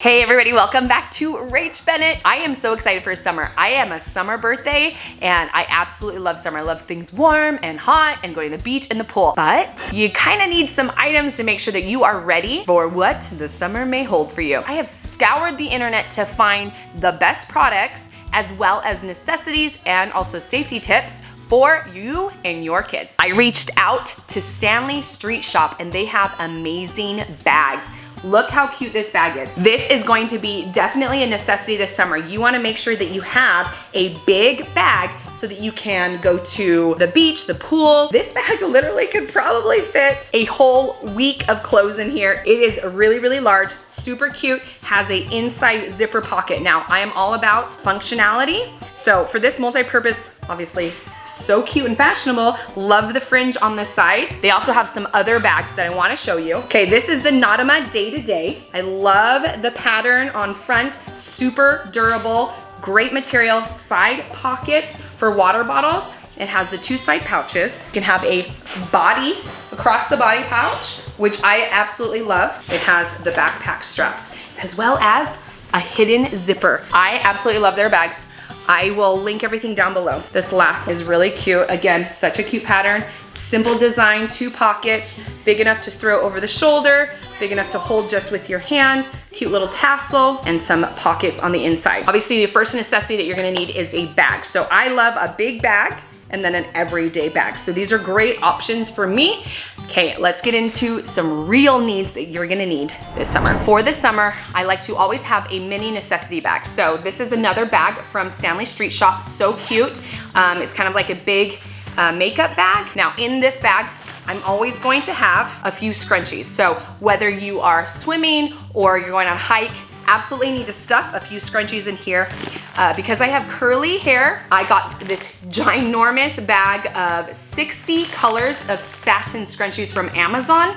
Hey everybody, welcome back to Rach Bennett. I am so excited for summer. I am a summer birthday and I absolutely love summer. I love things warm and hot and going to the beach and the pool. But you kind of need some items to make sure that you are ready for what the summer may hold for you. I have scoured the internet to find the best products as well as necessities and also safety tips for you and your kids. I reached out to Stanley Street Shop and they have amazing bags. Look how cute this bag is. This is going to be definitely a necessity this summer. You wanna make sure that you have a big bag so that you can go to the beach, the pool. This bag literally could probably fit a whole week of clothes in here. It is really, really large, super cute, has a inside zipper pocket. Now, I am all about functionality. So for this multi-purpose, obviously, so cute and fashionable. Love the fringe on the side. They also have some other bags that I wanna show you. Okay, this is the Naudima Day to Day. I love the pattern on front, super durable, great material, side pockets for water bottles. It has the two side pouches. You can have a body, across the body pouch, which I absolutely love. It has the backpack straps, as well as a hidden zipper. I absolutely love their bags. I will link everything down below. This last is really cute. Again, such a cute pattern. Simple design, two pockets, big enough to throw over the shoulder, big enough to hold just with your hand, cute little tassel, and some pockets on the inside. Obviously, the first necessity that you're gonna need is a bag. So I love a big bag and then an everyday bag. So these are great options for me. Okay, let's get into some real needs that you're gonna need this summer. For this summer, I like to always have a mini necessity bag. So this is another bag from Stanley Street Shop, so cute. It's kind of like a big makeup bag. Now in this bag, I'm always going to have a few scrunchies. So whether you are swimming or you're going on a hike, absolutely need to stuff a few scrunchies in here. Because I have curly hair, I got this ginormous bag of 60 colors of satin scrunchies from Amazon.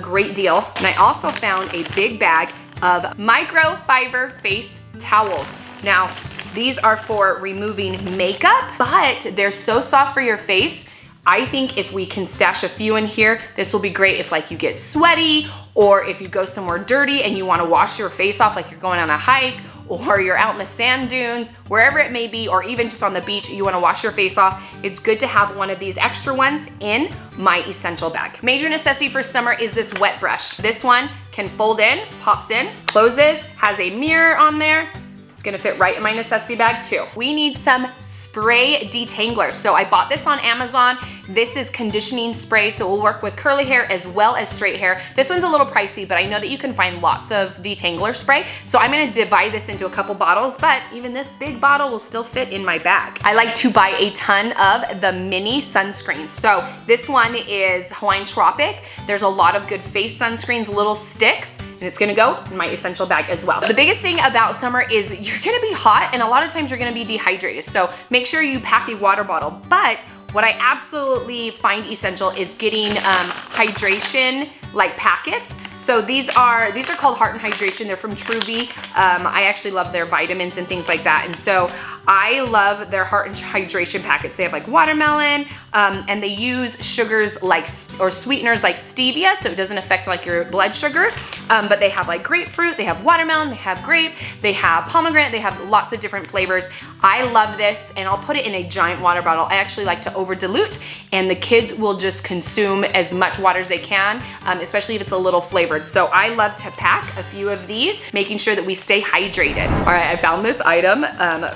Great deal. And I also found a big bag of microfiber face towels. Now, these are for removing makeup, but they're so soft for your face. I think if we can stash a few in here, this will be great if like you get sweaty or if you go somewhere dirty and you wanna wash your face off like you're going on a hike or you're out in the sand dunes, wherever it may be, or even just on the beach, you wanna wash your face off. It's good to have one of these extra ones in my essential bag. Major necessity for summer is this wet brush. This one can fold in, pops in, closes, has a mirror on there. It's gonna fit right in my necessity bag too. We need some spray detangler. So I bought this on Amazon. This is conditioning spray, so it will work with curly hair as well as straight hair. This one's a little pricey, but I know that you can find lots of detangler spray. So I'm gonna divide this into a couple bottles, but even this big bottle will still fit in my bag. I like to buy a ton of the mini sunscreens. So this one is Hawaiian Tropic. There's a lot of good face sunscreens, little sticks, and it's gonna go in my essential bag as well. The biggest thing about summer is you're gonna be hot and a lot of times you're gonna be dehydrated. So make sure you pack a water bottle. But what I absolutely find essential is getting hydration like packets. So these are called Heart and Hydration. They're from Truby. I actually love their vitamins and things like that. And so I love their Heart and Hydration packets. They have like watermelon, and they use sugars like, or sweeteners like stevia, so it doesn't affect like your blood sugar. But they have like grapefruit, they have watermelon, they have grape, they have pomegranate, they have lots of different flavors. I love this, and I'll put it in a giant water bottle. I actually like to over dilute, and the kids will just consume as much water as they can, especially if it's a little flavored. So I love to pack a few of these, making sure that we stay hydrated. All right, I found this item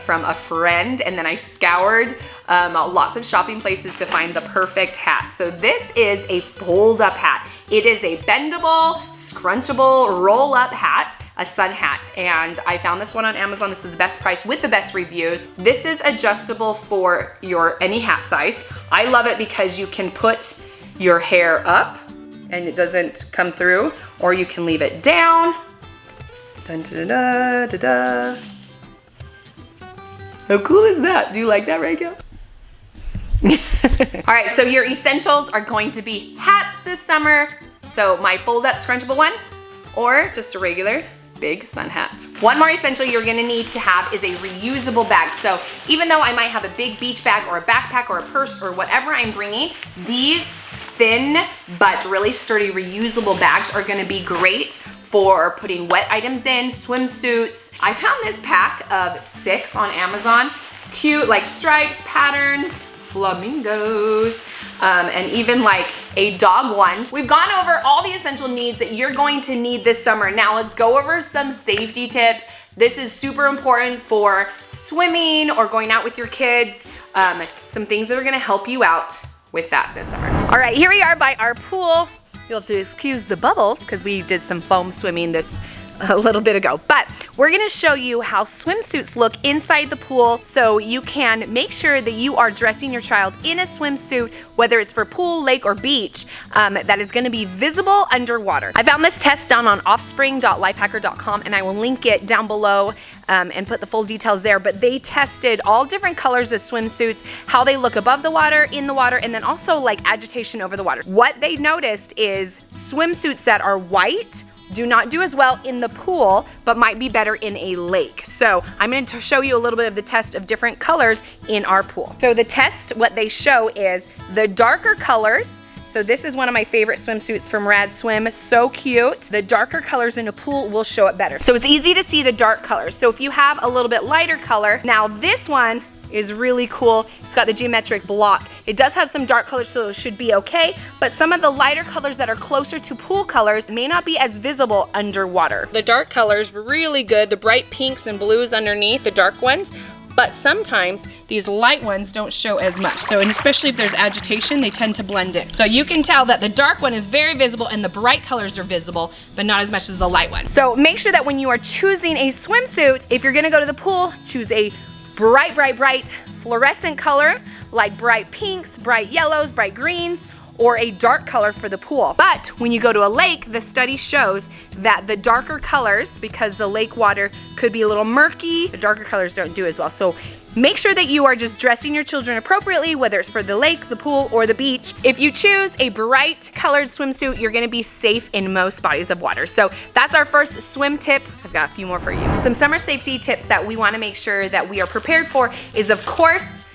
from a friend, and then I scoured lots of shopping places to find the perfect hat. So this is a fold-up hat. It is a bendable, scrunchable, roll-up hat, a sun hat. And I found this one on Amazon. This is the best price with the best reviews. This is adjustable for your any hat size. I love it because you can put your hair up and it doesn't come through, or you can leave it down. Dun, da, da, da, da. How cool is that? Do you like that, Rachel? All right, so your essentials are going to be hats this summer. So my fold-up scrunchable one, or just a regular big sun hat. One more essential you're gonna need to have is a reusable bag. So even though I might have a big beach bag or a backpack or a purse or whatever I'm bringing, these thin but really sturdy reusable bags are gonna be great for putting wet items in, swimsuits. I found this pack of 6 on Amazon. Cute, like stripes, patterns, flamingos, and even like a dog one. We've gone over all the essential needs that you're going to need this summer. Now let's go over some safety tips. This is super important for swimming or going out with your kids. Some things that are gonna help you out with that this summer. All right, here we are by our pool. You'll have to excuse the bubbles because we did some foam swimming a little bit ago, but we're gonna show you how swimsuits look inside the pool so you can make sure that you are dressing your child in a swimsuit, whether it's for pool, lake, or beach, that is gonna be visible underwater. I found this test done on offspring.lifehacker.com, and I will link it down below and put the full details there, but they tested all different colors of swimsuits, how they look above the water, in the water, and then also like agitation over the water. What they noticed is swimsuits that are white do not do as well in the pool, but might be better in a lake. So I'm going to show you a little bit of the test of different colors in our pool. So the test, what they show is the darker colors. So this is one of my favorite swimsuits from Rad Swim, so cute. The darker colors in a pool will show it better. So it's easy to see the dark colors. So if you have a little bit lighter color, now this one is really cool. It's got the geometric block. It does have some dark colors, so it should be okay, but some of the lighter colors that are closer to pool colors may not be as visible underwater. The dark colors were really good, the bright pinks and blues underneath, the dark ones, but sometimes these light ones don't show as much. So, and especially if there's agitation, they tend to blend in. So you can tell that the dark one is very visible and the bright colors are visible, but not as much as the light one. So make sure that when you are choosing a swimsuit, if you're gonna go to the pool, choose a bright, bright, bright fluorescent color, like bright pinks, bright yellows, bright greens, or a dark color for the pool. But when you go to a lake, the study shows that the darker colors, because the lake water could be a little murky, the darker colors don't do as well. So make sure that you are just dressing your children appropriately, whether it's for the lake, the pool, or the beach. If you choose a bright colored swimsuit, you're gonna be safe in most bodies of water. So that's our first swim tip. I've got a few more for you. Some summer safety tips that we wanna make sure that we are prepared for is, of course,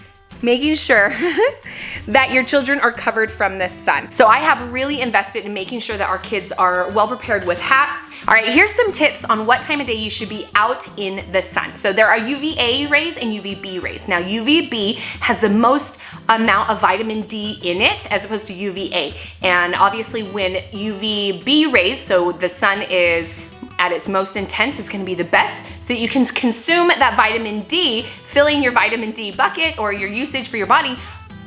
making sure that your children are covered from the sun. So I have really invested in making sure that our kids are well prepared with hats. All right, here's some tips on what time of day you should be out in the sun. So there are UVA rays and UVB rays. Now UVB has the most amount of vitamin D in it as opposed to UVA. And obviously when UVB rays, so the sun is at its most intense, it's gonna be the best so that you can consume that vitamin D, filling your vitamin D bucket or your usage for your body,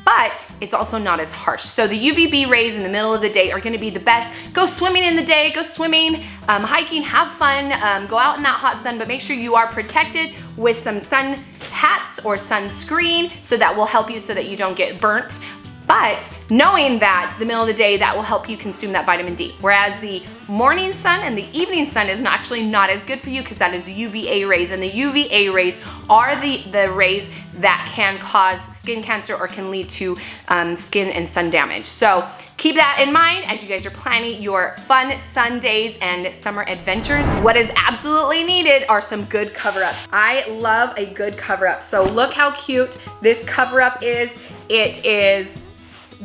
but it's also not as harsh. So the UVB rays in the middle of the day are gonna be the best. Go swimming in the day, go swimming, hiking, have fun, go out in that hot sun, but make sure you are protected with some sun hats or sunscreen, so that will help you so that you don't get burnt. But knowing that the middle of the day, that will help you consume that vitamin D. Whereas the morning sun and the evening sun is actually not as good for you because that is UVA rays, and the UVA rays are the rays that can cause skin cancer or can lead to skin and sun damage. So keep that in mind as you guys are planning your fun sun days and summer adventures. What is absolutely needed are some good cover-ups. I love a good cover-up. So look how cute this cover-up is. It is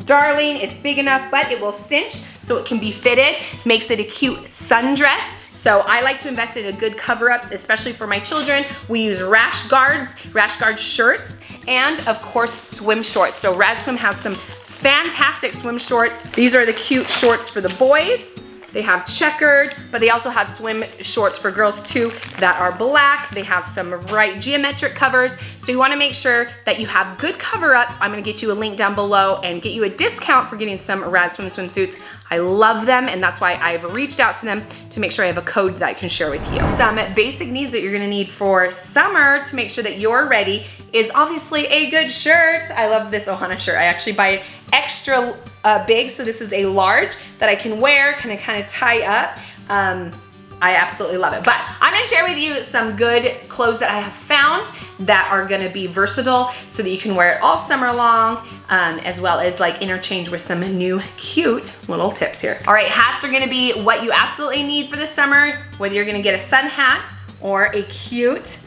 darling, it's big enough, but it will cinch so it can be fitted, makes it a cute sundress. So I like to invest in a good cover-ups, especially for my children. We use rash guard shirts, and of course swim shorts. So Rad Swim has some fantastic swim shorts. These are the cute shorts for the boys. They have checkered, but they also have swim shorts for girls too that are black. They have some bright geometric covers. So you wanna make sure that you have good cover-ups. I'm gonna get you a link down below and get you a discount for getting some Rad Swim swimsuits. I love them, and that's why I've reached out to them to make sure I have a code that I can share with you. Some basic needs that you're gonna need for summer to make sure that you're ready is obviously a good shirt. I love this Ohana shirt. I actually buy it extra big, so this is a large that I can wear, kind of tie up. I absolutely love it. But I'm gonna share with you some good clothes that I have found that are gonna be versatile so that you can wear it all summer long, as well as like interchange with some new cute little tips here. All right, hats are gonna be what you absolutely need for the summer, whether you're gonna get a sun hat or a cute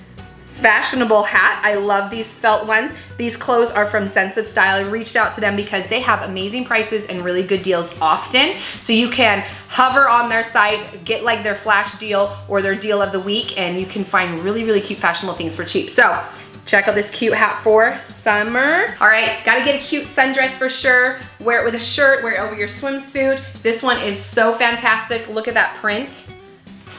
fashionable hat. I love these felt ones. These clothes are from Sense of Style. I reached out to them because they have amazing prices and really good deals often. So you can hover on their site, get like their flash deal or their deal of the week, and you can find really, really cute fashionable things for cheap. So check out this cute hat for summer. All right, gotta get a cute sundress for sure. Wear it with a shirt, wear it over your swimsuit. This one is so fantastic. Look at that print.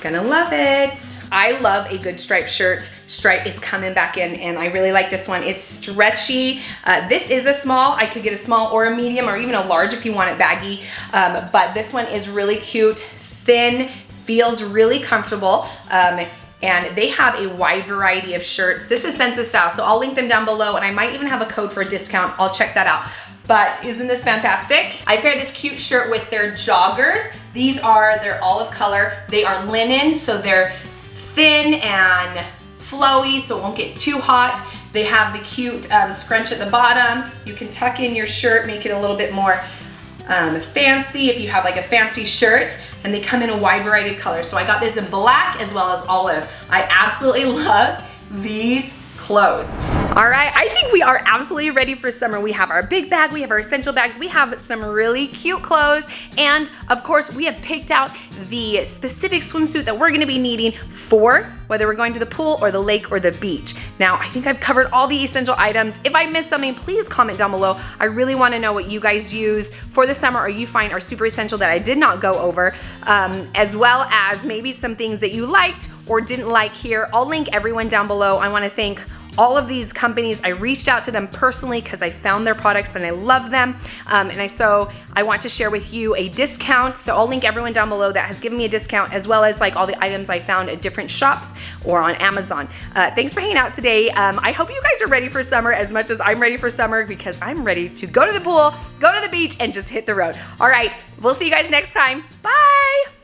Gonna love it. I love a good striped shirt. Stripe is coming back in and I really like this one. It's stretchy. This is a small. I could get a small or a medium or even a large if you want it baggy. But this one is really cute, thin, feels really comfortable. And they have a wide variety of shirts. This is Sense of Style, so I'll link them down below and I might even have a code for a discount. I'll check that out. But isn't this fantastic? I paired this cute shirt with their joggers. They're olive color. They are linen, so they're thin and flowy, so it won't get too hot. They have the cute scrunch at the bottom. You can tuck in your shirt, make it a little bit more fancy if you have like a fancy shirt, and they come in a wide variety of colors. So I got this in black as well as olive. I absolutely love these clothes. All right, I think we are absolutely ready for summer. We have our big bag, we have our essential bags, we have some really cute clothes, and of course we have picked out the specific swimsuit that we're gonna be needing for whether we're going to the pool or the lake or the beach. Now, I think I've covered all the essential items. If I missed something, please comment down below. I really wanna know what you guys use for the summer or you find are super essential that I did not go over, as well as maybe some things that you liked or didn't like here. I'll link everyone down below. I wanna thank all of these companies. I reached out to them personally because I found their products and I love them. So I want to share with you a discount. So I'll link everyone down below that has given me a discount, as well as like all the items I found at different shops or on Amazon. Thanks for hanging out today. I hope you guys are ready for summer as much as I'm ready for summer, because I'm ready to go to the pool, go to the beach, and just hit the road. All right, we'll see you guys next time. Bye.